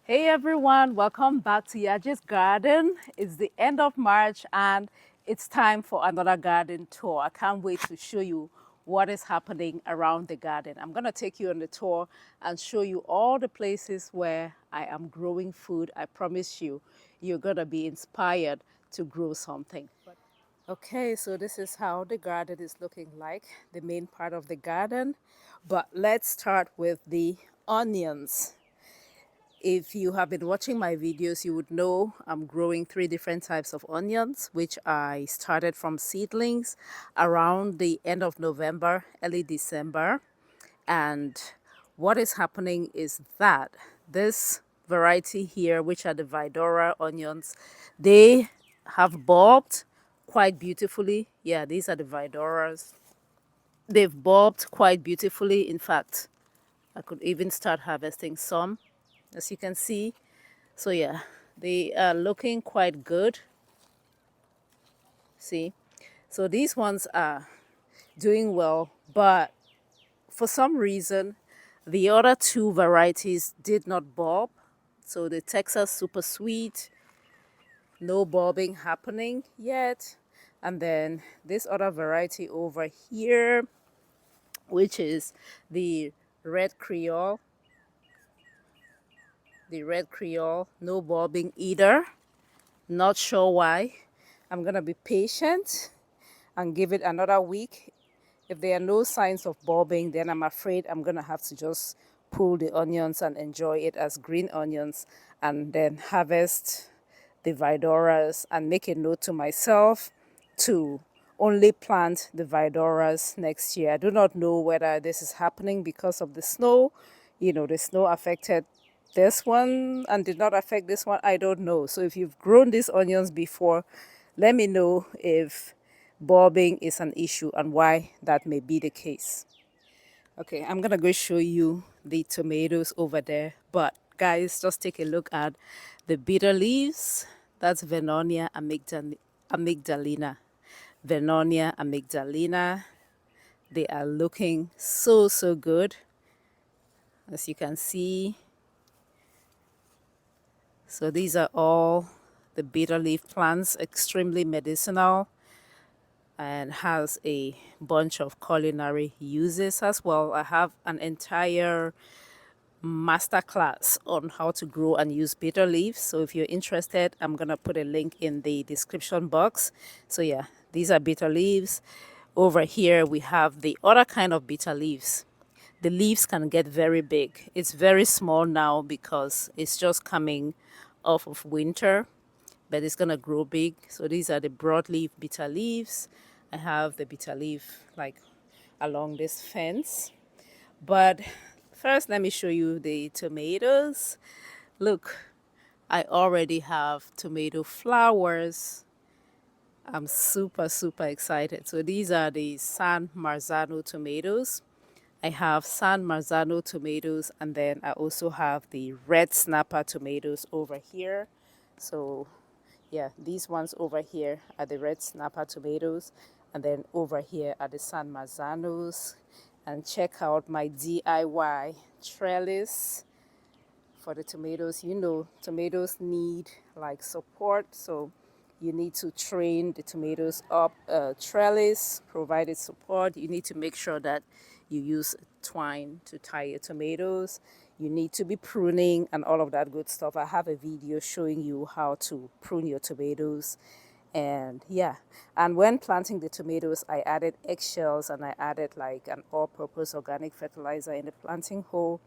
Hey everyone, welcome back to YAJE'S Garden. It's the end of March and it's time for another garden tour. I can't wait to show you what is happening around the garden. I'm going to take you on the tour and show you all the places where I am growing food. I promise you, you're going to be inspired to grow something. Okay, so this is how the garden is looking like, the main part of the garden. But let's start with the onions. If you have been watching my videos, you would know I'm growing three different types of onions, which I started from seedlings around the end of November, early December. And what is happening is that this variety here, which are the Vidora onions, they have bulbed quite beautifully. Yeah, these are the Vidoras. They've bulbed quite beautifully. In fact, I could even start harvesting some, as you can see. So yeah, they are looking quite good. See, so these ones are doing well, but for some reason, the other two varieties did not bulb. So the Texas Super Sweet, no bulbing happening yet. And then this other variety over here, which is the Red Creole, no bulbing either. Not sure why. I'm gonna be patient and give it another week. If there are no signs of bulbing, then I'm afraid I'm gonna have to just pull the onions and enjoy it as green onions and then harvest the Vidoras and make a note to myself to only plant the Vidoras next year. I do not know whether this is happening because of the snow. You know, the snow affected this one and did not affect this one. I don't know. So if you've grown these onions before, let me know if bulbing is an issue and why that may be the case. Okay, I'm gonna go show you the tomatoes over there. But guys, just take a look at the bitter leaves. That's amygdalina. Vernonia amygdalina. They are looking so good, as you can see. So these are all the bitter leaf plants, extremely medicinal, and has a bunch of culinary uses as well. I have an entire masterclass on how to grow and use bitter leaves. So if you're interested, I'm gonna put a link in the description box. So yeah, these are bitter leaves. Over here we have the other kind of bitter leaves. The leaves can get very big. It's very small now because it's just coming off of winter, but it's gonna grow big. So these are the broadleaf bitter leaves. I have the bitter leaf like along this fence. But first, let me show you the tomatoes. Look, I already have tomato flowers. I'm super excited. So these are the San Marzano tomatoes. I have San Marzano tomatoes, and then I also have the red snapper tomatoes over here. So yeah, these ones over here are the red snapper tomatoes, and then over here are the San Marzanos. And check out my DIY trellis for the tomatoes. You know, tomatoes need like support, so you need to train the tomatoes up. Trellis provided support. You need to make sure that you use twine to tie your tomatoes. You need to be pruning and all of that good stuff. I have a video showing you how to prune your tomatoes. And yeah, and when planting the tomatoes, I added eggshells and I added like an all-purpose organic fertilizer in the planting hole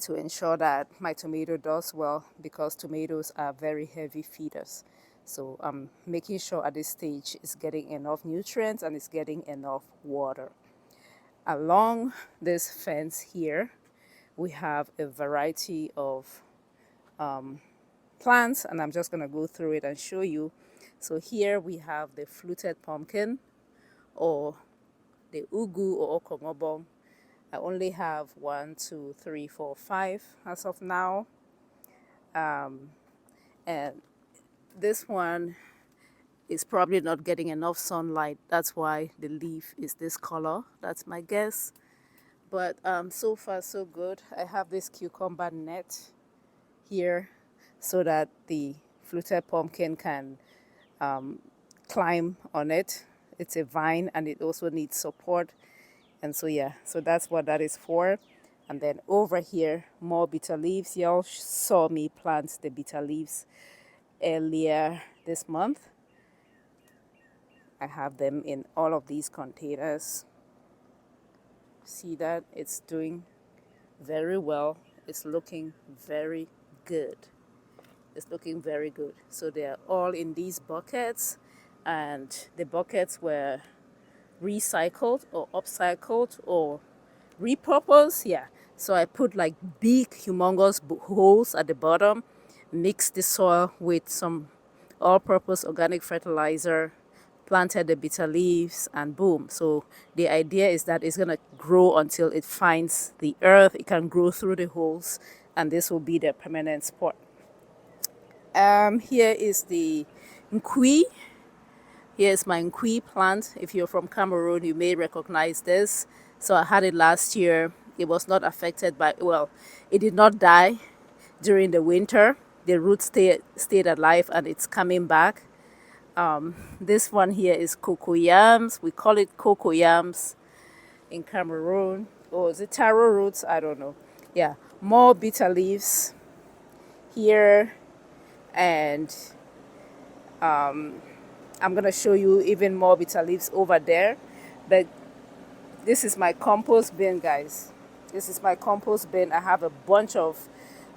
to ensure that my tomato does well, because tomatoes are very heavy feeders. So I'm making sure at this stage it's getting enough nutrients and it's getting enough water. Along this fence here, we have a variety of plants, and I'm just going to go through it and show you. So here we have the fluted pumpkin, or the ugu or okomobong. I only have 1, 2, 3, 4, 5 as of now. And this one is probably not getting enough sunlight. That's why the leaf is this color. That's my guess. But so far so good. I have this cucumber net here so that the fluted pumpkin can climb on it. It's a vine and it also needs support. And so, yeah, so that's what that is for. And then over here, more bitter leaves. Y'all saw me plant the bitter leaves earlier this month. I have them in all of these containers. See that? It's doing very well. It's looking very good. It's looking very good. So they're all in these buckets, and the buckets were recycled or upcycled or repurposed. Yeah. So I put like big, humongous holes at the bottom, mixed the soil with some all-purpose organic fertilizer, planted the bitter leaves, and boom. So the idea is that it's gonna grow until it finds the earth. It can grow through the holes, and this will be the permanent spot. Here is the nkui. Here's my nkui plant. If you're from Cameroon, you may recognize this. So I had it last year. It was not affected by, well, it did not die during the winter. The roots stayed alive and it's coming back. This one here is cocoyams. We call it cocoyams in Cameroon. Or is it taro roots? I don't know. Yeah, more bitter leaves here. And I'm going to show you even more bitter leaves over there. But this is my compost bin, guys. This is my compost bin. I have a bunch of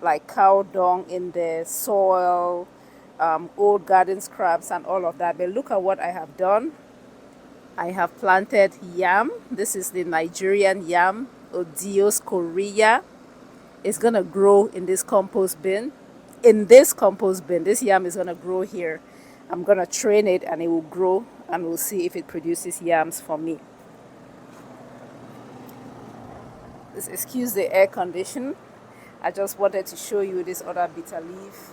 like cow dung in the soil, old garden scraps and all of that. But look at what I have done. I have planted yam. This is the Nigerian yam, Odios Korea. It's going to grow in this compost bin. In this compost bin, this yam is going to grow here. I'm going to train it and it will grow, and we'll see if it produces yams for me. Excuse the air condition. I just wanted to show you this other bitter leaf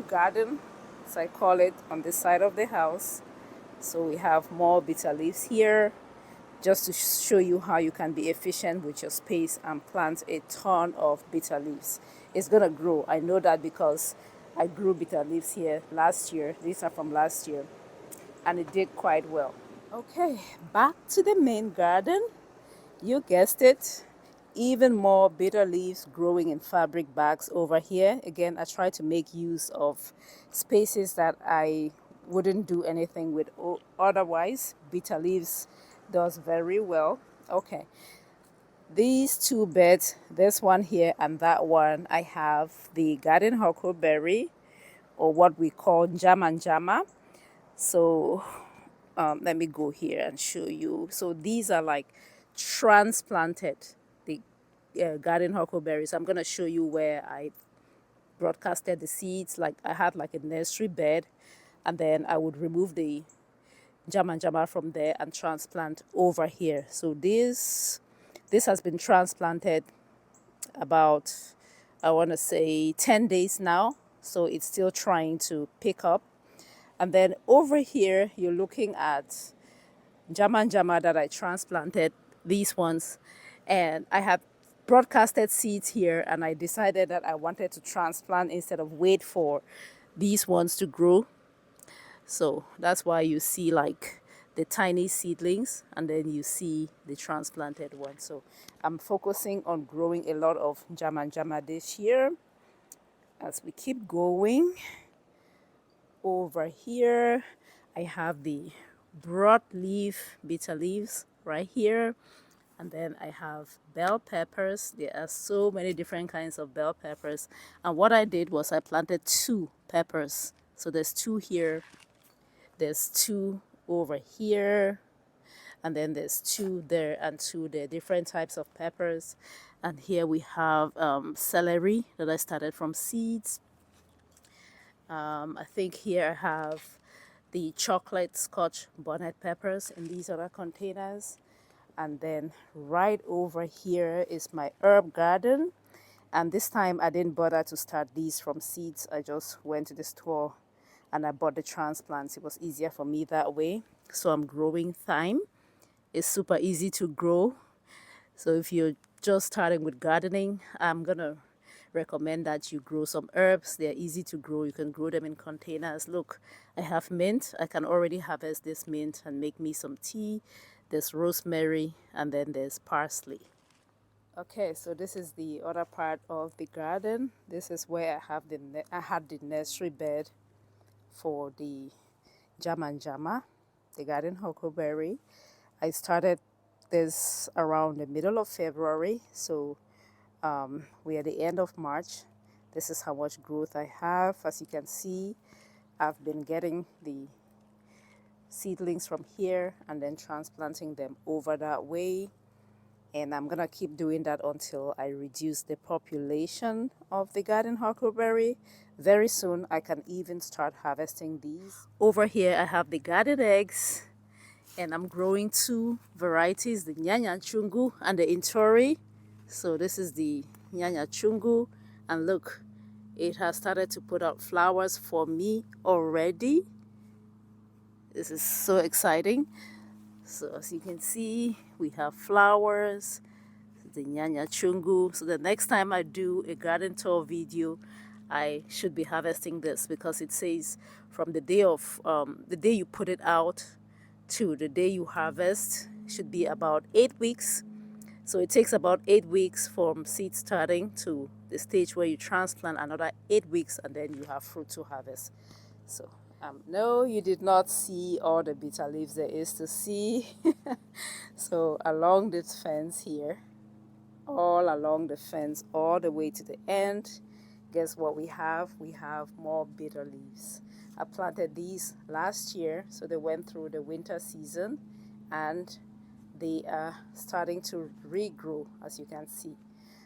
garden, so I call it, on this side of the house. So we have more bitter leaves here, just to show you how you can be efficient with your space and plant a ton of bitter leaves. It's going to grow. I know that because I grew bitter leaves here last year. These are from last year, and it did quite well. Okay, back to the main garden. You guessed it. Even more bitter leaves growing in fabric bags over here. Again, I try to make use of spaces that I wouldn't do anything with otherwise. Bitter leaves does very well. Okay, these two beds, this one here and that one, I have the garden huckleberry, or what we call jama. So let me go here and show you. So these are like transplanted, the garden huckleberries. I'm going to show you where I broadcasted the seeds. Like I had like a nursery bed, and then I would remove the jama from there and transplant over here. So this has been transplanted about, I want to say, 10 days now. So it's still trying to pick up. And then over here, you're looking at jama that I transplanted, these ones. And I have broadcasted seeds here, and I decided that I wanted to transplant instead of wait for these ones to grow. So that's why you see like the tiny seedlings, and then you see the transplanted one. So I'm focusing on growing a lot of jama this year. As we keep going, over here I have the broadleaf bitter leaves right here, and then I have bell peppers. There are so many different kinds of bell peppers, and what I did was I planted 2 peppers. So there's 2 here, there's 2 over here, and then there's 2 there and 2 there, different types of peppers. And here we have celery that I started from seeds. I think here I have the chocolate scotch bonnet peppers in these other containers. And then right over here is my herb garden. And this time I didn't bother to start these from seeds. I just went to the store and I bought the transplants. It was easier for me that way. So I'm growing thyme. It's super easy to grow. So if you're just starting with gardening, I'm gonna recommend that you grow some herbs. They're easy to grow. You can grow them in containers. Look, I have mint. I can already harvest this mint and make me some tea. There's rosemary, and then there's parsley. Okay, so this is the other part of the garden. This is where I had the nursery bed for the jama, the garden huckleberry. I started this around the middle of February, so we're at the end of March. This is how much growth I have. As you can see, I've been getting the seedlings from here and then transplanting them over that way. And I'm gonna keep doing that until I reduce the population of the garden huckleberry. Very soon I can even start harvesting these. Over here I have the garden eggs, and I'm growing two varieties, the nyanya chungu and the intori. So this is the nyanya chungu, and look, it has started to put out flowers for me already. This is so exciting. So as you can see, we have flowers, the nyanya chungu. So the next time I do a garden tour video, I should be harvesting this, because it says from the day of the day you put it out to the day you harvest should be about 8 weeks. So it takes about 8 weeks from seed starting to the stage where you transplant, another 8 weeks, and then you have fruit to harvest. So no, you did not see all the bitter leaves there is to see. So along this fence here, all along the fence, all the way to the end, guess what we have? We have more bitter leaves. I planted these last year, so they went through the winter season, and they are starting to regrow, as you can see.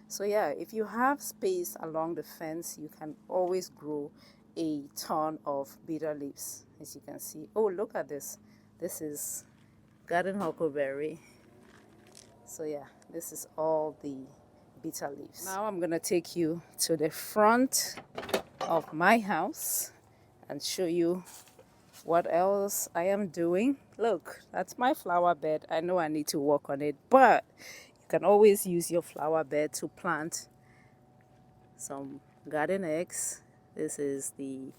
So yeah, if you have space along the fence, you can always grow a ton of bitter leaves, as you can see. Oh, look at this. This is garden huckleberry. So yeah, this is all the bitter leaves. Now I'm gonna take you to the front of my house and show you what else I am doing. Look, that's my flower bed. I know I need to work on it, but you can always use your flower bed to plant some garden eggs. This is the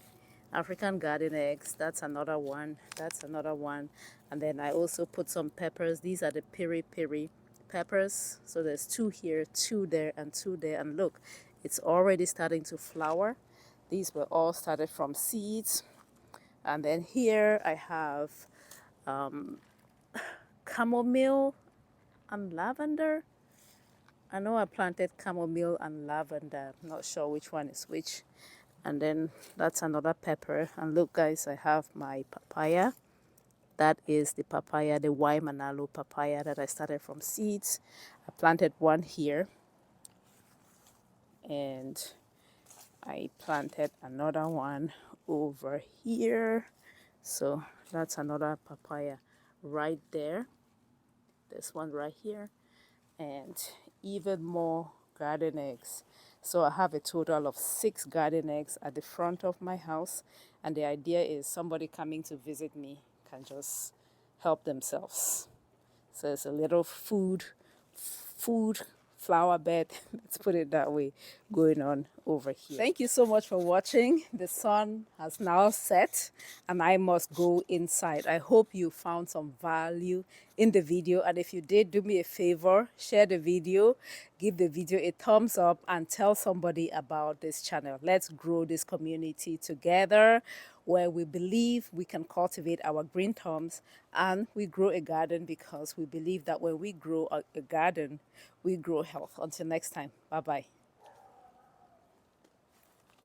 African garden eggs. That's another one. That's another one. And then I also put some peppers. These are the piri piri peppers. So there's two here, two there, and two there. And look, it's already starting to flower. These were all started from seeds. And then here I have chamomile and lavender. I know I planted chamomile and lavender. I'm not sure which one is which. And then that's another pepper. And look, guys, I have my papaya. That is the papaya, the Y Manalo papaya that I started from seeds. I planted one here, and I planted another one over here. So that's another papaya right there. This one right here, and even more garden eggs. So I have a total of 6 garden eggs at the front of my house, and the idea is somebody coming to visit me can just help themselves. So it's a little food flower bed, let's put it that way, going on over here. Thank you so much for watching. The sun has now set and I must go inside. I hope you found some value in the video, and if you did, do me a favor, share the video, give the video a thumbs up, and tell somebody about this channel. Let's grow this community together, where we believe we can cultivate our green thumbs and we grow a garden, because we believe that when we grow a garden, we grow health. Until next time, bye-bye.